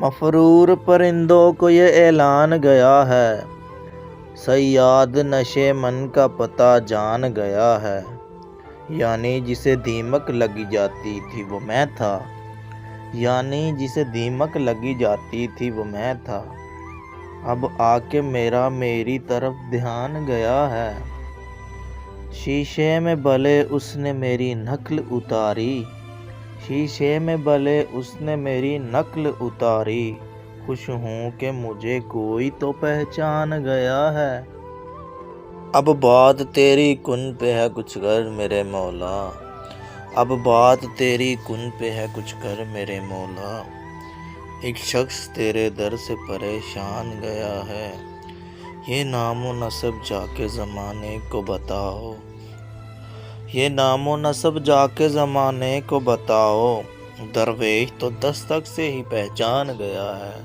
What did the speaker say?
مفرور پرندوں کو یہ اعلان گیا ہے، صیاد نشے من کا پتہ جان گیا ہے۔ یعنی جسے دیمک لگی جاتی تھی وہ میں تھا، یعنی جسے دیمک لگی جاتی تھی وہ میں تھا، اب آ کے میری طرف دھیان گیا ہے۔ شیشے میں بھلے اس نے میری نقل اتاری، شیشے میں بھلے اس نے میری نقل اتاری، خوش ہوں کہ مجھے کوئی تو پہچان گیا ہے۔ اب بات تیری کن پہ ہے کچھ کر میرے مولا، اب بات تیری کن پہ ہے کچھ کر میرے مولا، ایک شخص تیرے در سے پریشان گیا ہے، یہ نام و نسب جا کے زمانے کو بتاؤ، یہ نام و نسب جا کے زمانے کو بتاؤ، درویش تو دستک سے ہی پہچان گیا ہے۔